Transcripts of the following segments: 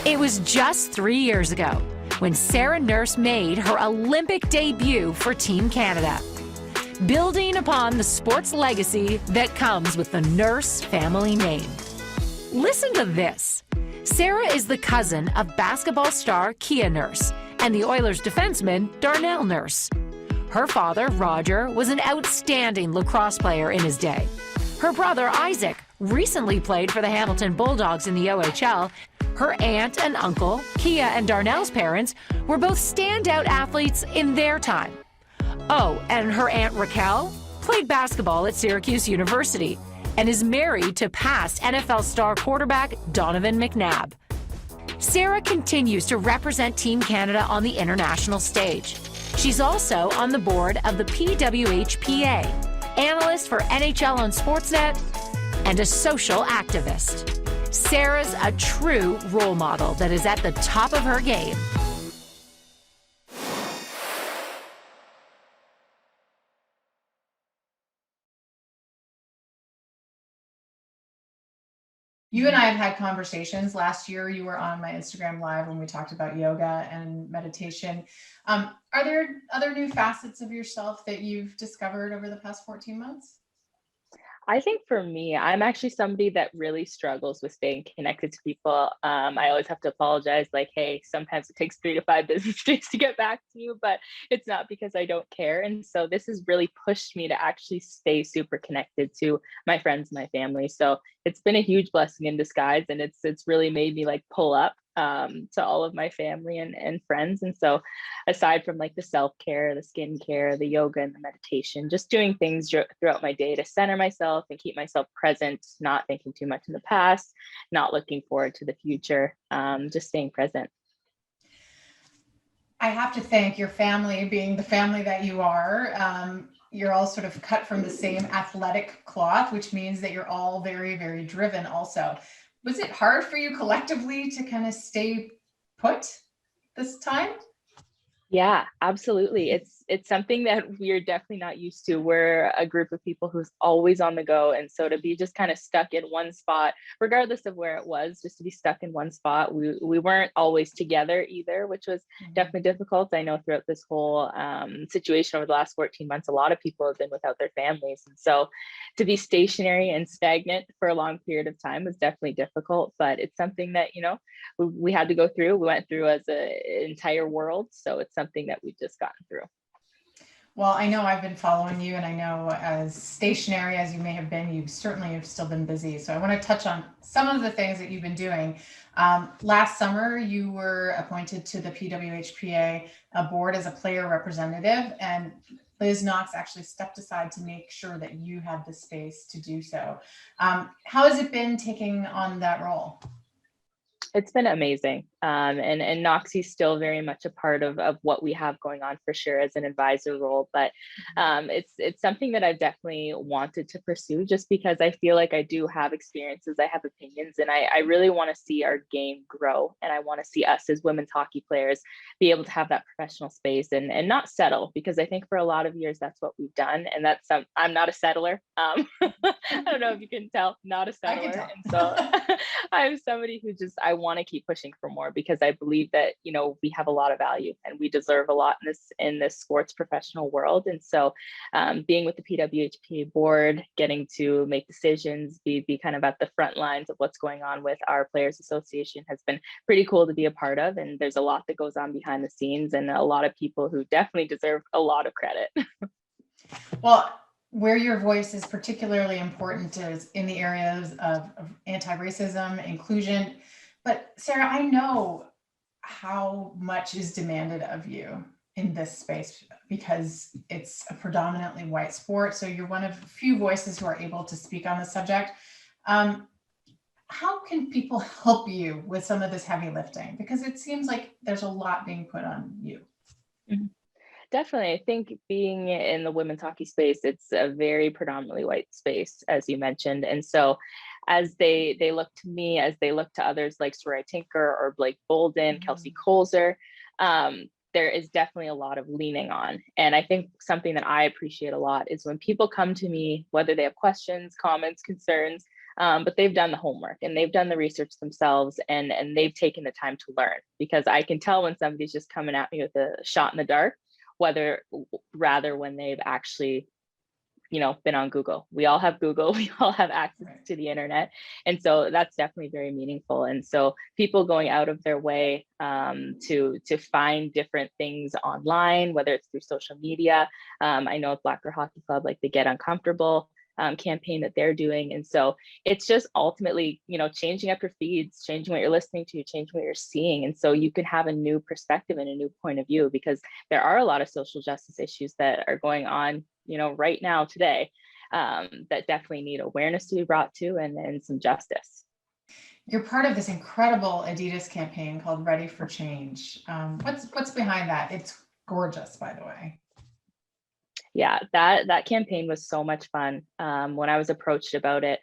It was just 3 years ago when Sarah Nurse made her Olympic debut for Team Canada, building upon the sports legacy that comes with the Nurse family name. Listen to this. Sarah is the cousin of basketball star Kia Nurse and the Oilers defenseman Darnell Nurse. Her father, Roger, was an outstanding lacrosse player in his day. Her brother, Isaac, recently played for the Hamilton Bulldogs in the OHL. Her aunt and uncle, Kia and Darnell's parents, were both standout athletes in their time. Oh, and her aunt Raquel played basketball at Syracuse University and is married to past NFL star quarterback Donovan McNabb. Sarah continues to represent Team Canada on the international stage. She's also on the board of the PWHPA, analyst for NHL on Sportsnet, and a social activist. Sarah's a true role model that is at the top of her game. You and I have had conversations. Last year, you were on my Instagram Live when we talked about yoga and meditation. Are there other new facets of yourself that you've discovered over the past 14 months? I think for me, I'm actually somebody that really struggles with staying connected to people. I always have to apologize, like, hey, sometimes it takes 3 to 5 business days to get back to you, but it's not because I don't care. And so this has really pushed me to actually stay super connected to my friends, my family. So it's been a huge blessing in disguise, and it's really made me like pull up to all of my family and friends. And so aside from like the self-care, the skincare, the yoga and the meditation, just doing things throughout my day to center myself and keep myself present, not thinking too much in the past, not looking forward to the future, just staying present. I have to thank your family, being the family that you are. You're all sort of cut from the same athletic cloth, which means that you're all very, very driven also. Was it hard for you collectively to kind of stay put this time? Yeah, absolutely. It's something that we're definitely not used to. We're a group of people who's always on the go. And so to be just kind of stuck in one spot, regardless of where it was, just to be stuck in one spot, we weren't always together either, which was definitely difficult. I know throughout this whole situation over the last 14 months, a lot of people have been without their families. And so to be stationary and stagnant for a long period of time was definitely difficult, but it's something that, we had to go through. We went through as an entire world. So it's something that we've just gotten through. Well, I know I've been following you, and I know as stationary as you may have been, you certainly have still been busy. So I want to touch on some of the things that you've been doing. Last summer, you were appointed to the PWHPA board as a player representative, and Liz Knox actually stepped aside to make sure that you had the space to do so. How has it been taking on that role? It's been amazing. And Noxie's still very much a part of what we have going on for sure as an advisor role. But it's something that I've definitely wanted to pursue just because I feel like I do have experiences, I have opinions, and I really want to see our game grow. And I want to see us as women's hockey players be able to have that professional space and not settle, because I think for a lot of years that's what we've done. And I'm not a settler. I don't know if you can tell, not a settler. And so I'm somebody who I want to keep pushing for more, because I believe that, we have a lot of value and we deserve a lot in this sports professional world. And so being with the PWHPA board, getting to make decisions, be kind of at the front lines of what's going on with our Players Association has been pretty cool to be a part of. And there's a lot that goes on behind the scenes and a lot of people who definitely deserve a lot of credit. Well, where your voice is particularly important is in the areas of anti-racism, inclusion. But Sarah, I know how much is demanded of you in this space because it's a predominantly white sport. So you're one of a few voices who are able to speak on the subject. How can people help you with some of this heavy lifting? Because it seems like there's a lot being put on you. Mm-hmm. Definitely. I think being in the women's hockey space, it's a very predominantly white space, as you mentioned. And so as they look to me, as they look to others like Sarai Tinker or Blake Bolden, Kelsey Colzer, there is definitely a lot of leaning on. And I think something that I appreciate a lot is when people come to me, whether they have questions, comments, concerns, But they've done the homework and they've done the research themselves, and they've taken the time to learn, because I can tell when somebody's just coming at me with a shot in the dark, rather when they've actually been on Google. We all have Google, we all have access to the internet. And so that's definitely very meaningful. And so people going out of their way to find different things online, whether it's through social media. I know at Black Girl Hockey Club, like the Get Uncomfortable campaign that they're doing. And so it's just ultimately, changing up your feeds, changing what you're listening to, changing what you're seeing. And so you can have a new perspective and a new point of view, because there are a lot of social justice issues that are going on, right now today, that definitely need awareness to be brought to, and some justice. You're part of this incredible Adidas campaign called Ready for Change. What's behind that? It's gorgeous, by the way. Yeah, that campaign was so much fun. When I was approached about it,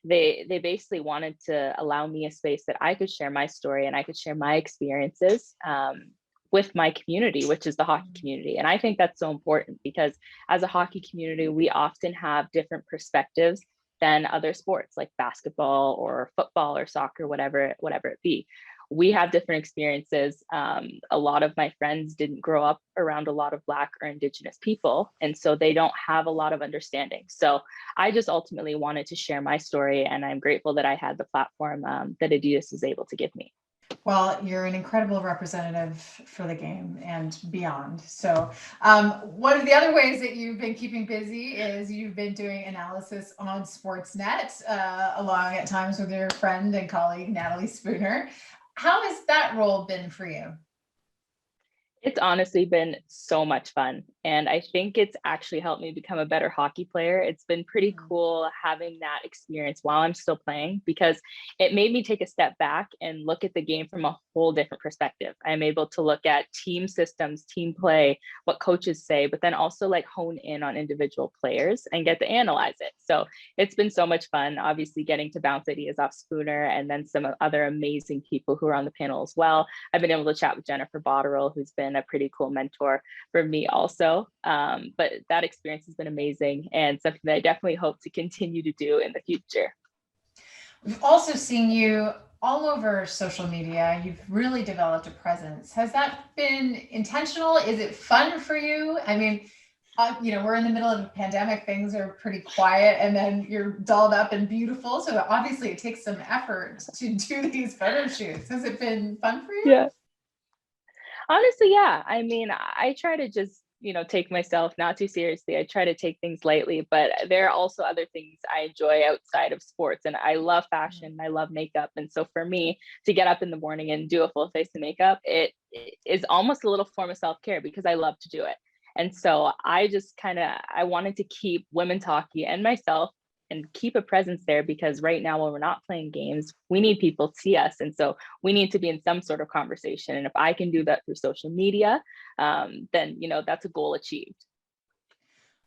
they basically wanted to allow me a space that I could share my story and I could share my experiences with my community, which is the hockey community. And I think that's so important, because as a hockey community, we often have different perspectives than other sports like basketball or football or soccer, whatever it be. We have different experiences. A lot of my friends didn't grow up around a lot of Black or Indigenous people, and so they don't have a lot of understanding. So I just ultimately wanted to share my story, and I'm grateful that I had the platform that Adidas was able to give me. Well, you're an incredible representative for the game and beyond. So one of the other ways that you've been keeping busy is you've been doing analysis on Sportsnet, along at times with your friend and colleague, Natalie Spooner. How has that role been for you? It's honestly been so much fun. And I think it's actually helped me become a better hockey player. It's been pretty cool having that experience while I'm still playing, because it made me take a step back and look at the game from a whole different perspective. I'm able to look at team systems, team play, what coaches say, but then also like hone in on individual players and get to analyze it. So it's been so much fun, obviously getting to bounce ideas off Spooner and then some other amazing people who are on the panel as well. I've been able to chat with Jennifer Botterill, who's been a pretty cool mentor for me also. But that experience has been amazing and something that I definitely hope to continue to do in the future. We've also seen you all over social media. You've really developed a presence. Has that been intentional? Is it fun for you? I mean, we're in the middle of a pandemic, things are pretty quiet, and then you're dolled up and beautiful. So obviously it takes some effort to do these photo shoots. Has it been fun for you? Yeah. Honestly, yeah. I mean, I try to just, take myself not too seriously. I try to take things lightly, but there are also other things I enjoy outside of sports. And I love fashion. I love makeup. And so for me to get up in the morning and do a full face of makeup, it is almost a little form of self-care, because I love to do it. And so I just I wanted to keep women's hockey and myself and keep a presence there, because right now when we're not playing games, we need people to see us. And so we need to be in some sort of conversation. And if I can do that through social media, then, that's a goal achieved.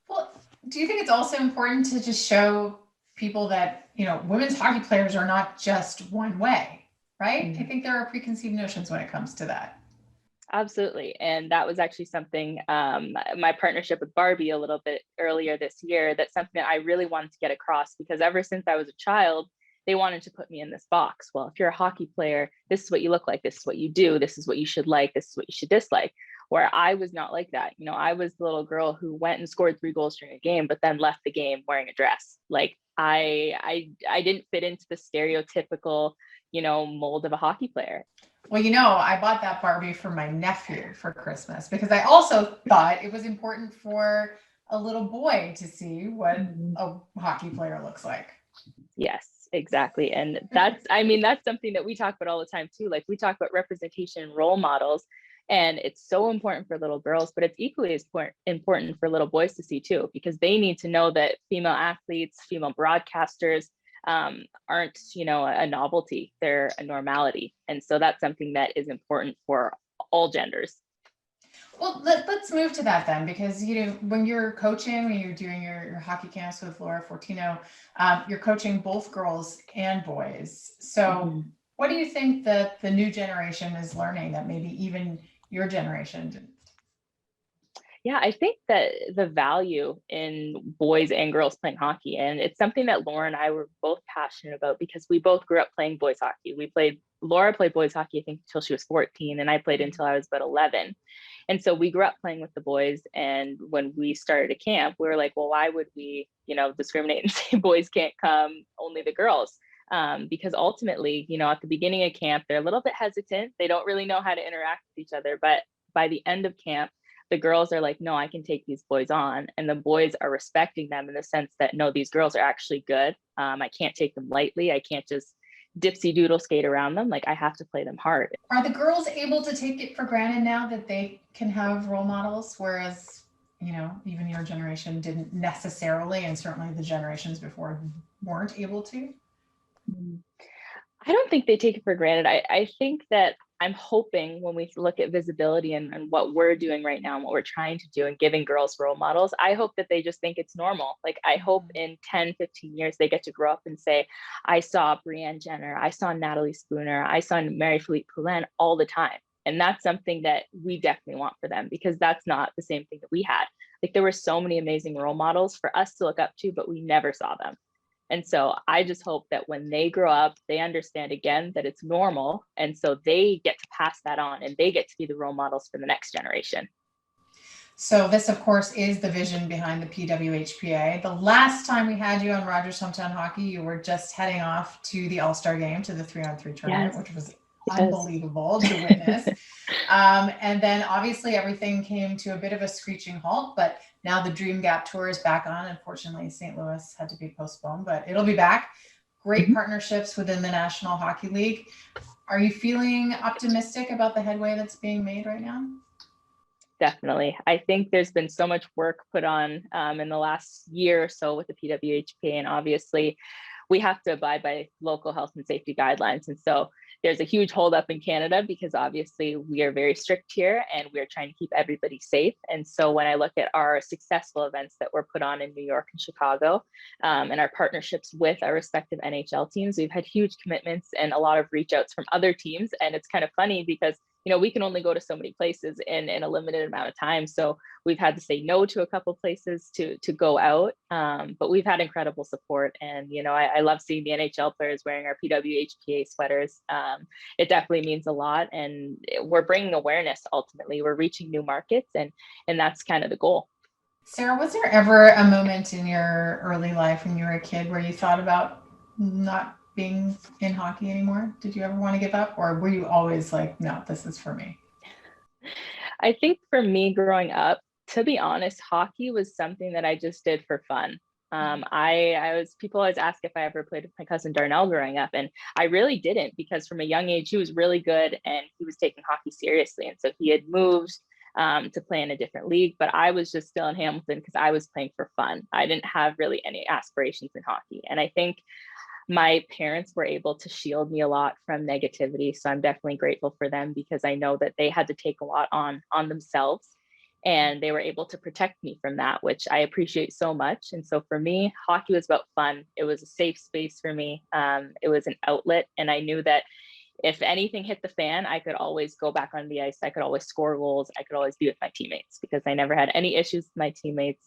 Well, do you think it's also important to just show people that, women's hockey players are not just one way, right? Mm-hmm. I think there are preconceived notions when it comes to that. Absolutely. And that was actually something, my partnership with Barbie a little bit earlier this year, that's something that I really wanted to get across, because ever since I was a child, they wanted to put me in this box. Well, if you're a hockey player, this is what you look like, this is what you do, this is what you should like, this is what you should dislike. Where I was not like that. I was the little girl who went and scored 3 goals during a game, but then left the game wearing a dress. Like I didn't fit into the stereotypical, mold of a hockey player. Well, I bought that Barbie for my nephew for Christmas, because I also thought it was important for a little boy to see what a hockey player looks like. Yes, exactly. And that's something that we talk about all the time too. Like, we talk about representation and role models, and it's so important for little girls, but it's equally as important for little boys to see too, because they need to know that female athletes, female broadcasters, aren't, a novelty, they're a normality. And so that's something that is important for all genders. Well, let's move to that then, because, when you're coaching, when you're doing your hockey camps with Laura Fortino, you're coaching both girls and boys. So what do you think that the new generation is learning that maybe even your generation didn't? Yeah, I think that the value in boys and girls playing hockey, and it's something that Laura and I were both passionate about because we both grew up playing boys hockey. Laura played boys hockey, I think, until she was 14, and I played until I was about 11. And so we grew up playing with the boys. And when we started a camp, we were like, well, why would we, discriminate and say boys can't come, only the girls? Because ultimately, at the beginning of camp, they're a little bit hesitant. They don't really know how to interact with each other. But by the end of camp, the girls are like, no, I can take these boys on. And the boys are respecting them in the sense that, no, these girls are actually good. I can't take them lightly. I can't just dipsy doodle skate around them. Like, I have to play them hard. Are the girls able to take it for granted now that they can have role models? Whereas, even your generation didn't necessarily, and certainly the generations before weren't able to? I don't think they take it for granted. I think that I'm hoping when we look at visibility and what we're doing right now and what we're trying to do and giving girls role models, I hope that they just think it's normal. Like, I hope in 10, 15 years, they get to grow up and say, I saw Brianne Jenner, I saw Natalie Spooner, I saw Mary-Philippe Poulin all the time. And that's something that we definitely want for them, because that's not the same thing that we had. Like, there were so many amazing role models for us to look up to, but we never saw them. And so I just hope that when they grow up, they understand again that it's normal. And so they get to pass that on and they get to be the role models for the next generation. So this, of course, is the vision behind the PWHPA. The last time we had you on Rogers Hometown Hockey, you were just heading off to the All-Star game, to the 3-on-3 tournament, Yes. which was unbelievable to witness. And then obviously everything came to a bit of a screeching halt, but now the Dream Gap Tour is back on. Unfortunately, St. Louis had to be postponed, but it'll be back. Great partnerships within the National Hockey League. Are you feeling optimistic about the headway that's being made right now? Definitely. I think there's been so much work put on in the last year or so with the PWHPA, and obviously we have to abide by local health and safety guidelines. And so there's a huge holdup in Canada because obviously we are very strict here and we're trying to keep everybody safe. And so when I look at our successful events that were put on in New York and Chicago, and our partnerships with our respective NHL teams, we've had huge commitments and a lot of reach outs from other teams. And it's kind of funny because we can only go to so many places in a limited amount of time. So we've had to say no to a couple of places to go out, but we've had incredible support. And, I love seeing the NHL players wearing our PWHPA sweaters. It definitely means a lot. And we're bringing awareness, ultimately. We're reaching new markets, and that's kind of the goal. Sarah, was there ever a moment in your early life when you were a kid where you thought about not being in hockey anymore? Did you ever want to give up, or were you always like, no, this is for me? I think for me growing up, to be honest, hockey was something that I just did for fun. People always ask if I ever played with my cousin Darnell growing up, and I really didn't, because from a young age, he was really good and he was taking hockey seriously. And so he had moved to play in a different league, but I was just still in Hamilton because I was playing for fun. I didn't have really any aspirations in hockey. And I think my parents were able to shield me a lot from negativity. So I'm definitely grateful for them, because I know that they had to take a lot on themselves, and they were able to protect me from that, which I appreciate so much. And so for me, hockey was about fun. It was a safe space for me. It was an outlet. And I knew that if anything hit the fan, I could always go back on the ice. I could always score goals. I could always be with my teammates, because I never had any issues with my teammates.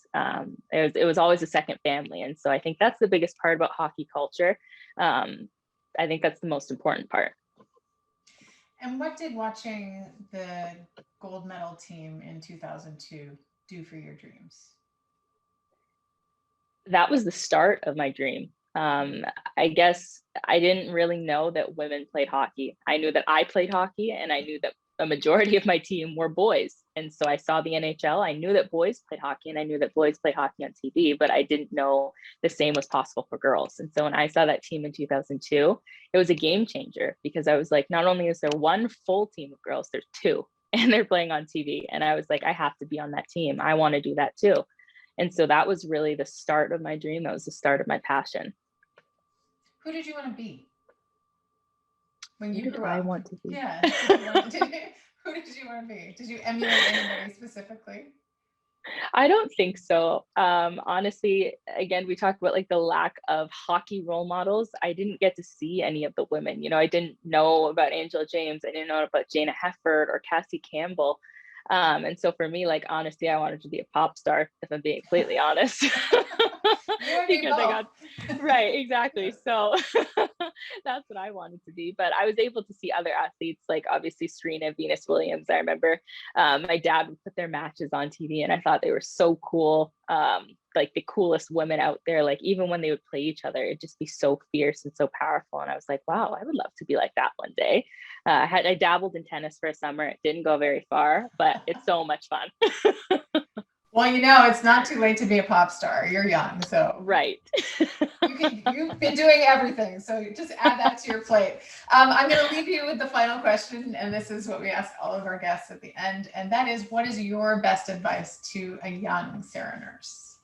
It was always a second family. And so I think that's the biggest part about hockey culture. I think that's the most important part. And what did watching the gold medal team in 2002 do for your dreams? That was the start of my dream. I guess I didn't really know that women played hockey. I knew that I played hockey, and I knew that a majority of my team were boys. And so I saw the NHL. I knew that boys played hockey, and I knew that boys played hockey on TV, but I didn't know the same was possible for girls. And so when I saw that team in 2002, it was a game changer, because I was like, not only is there one full team of girls, there's two, and they're playing on TV. And I was like, I have to be on that team. I want to do that too. And so that was really the start of my dream. That was the start of my passion. Who did you want to be when you Who did grew I up? want to be? Yeah. Who did you want to be? Did you emulate anybody specifically? I don't think so. Honestly, again, we talked about like the lack of hockey role models. I didn't get to see any of the women. I didn't know about Angela James. I didn't know about Jana Hefford or Cassie Campbell. And so for me, like, honestly, I wanted to be a pop star, if I'm being completely honest. Because I got, right, exactly. So that's what I wanted to be. But I was able to see other athletes, like obviously Serena, Venus Williams. I remember my dad would put their matches on TV, and I thought they were so cool. Like the coolest women out there, like even when they would play each other, it'd just be so fierce and so powerful. And I was like, wow, I would love to be like that one day. I dabbled in tennis for a summer. It didn't go very far, but it's so much fun. Well, you know, it's not too late to be a pop star. You're young, so right. you've been doing everything. So just add that to your plate. I'm going to leave you with the final question, and this is what we ask all of our guests at the end, and that is, what is your best advice to a young Sarah Nurse?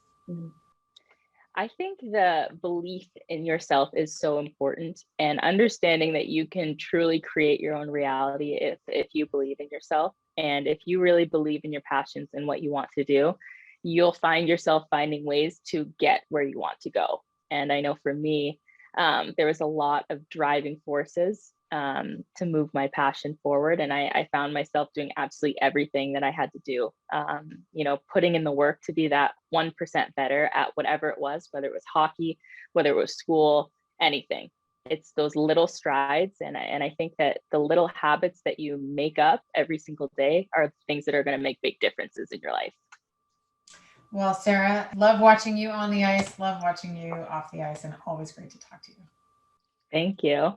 I think the belief in yourself is so important, and understanding that you can truly create your own reality if you believe in yourself. And if you really believe in your passions and what you want to do, you'll find yourself finding ways to get where you want to go. And I know for me, there was a lot of driving forces to move my passion forward. And I found myself doing absolutely everything that I had to do, putting in the work to be that 1% better at whatever it was, whether it was hockey, whether it was school, anything. It's those little strides. And I think that the little habits that you make up every single day are things that are going to make big differences in your life. Well, Sarah, love watching you on the ice, love watching you off the ice, and always great to talk to you. Thank you.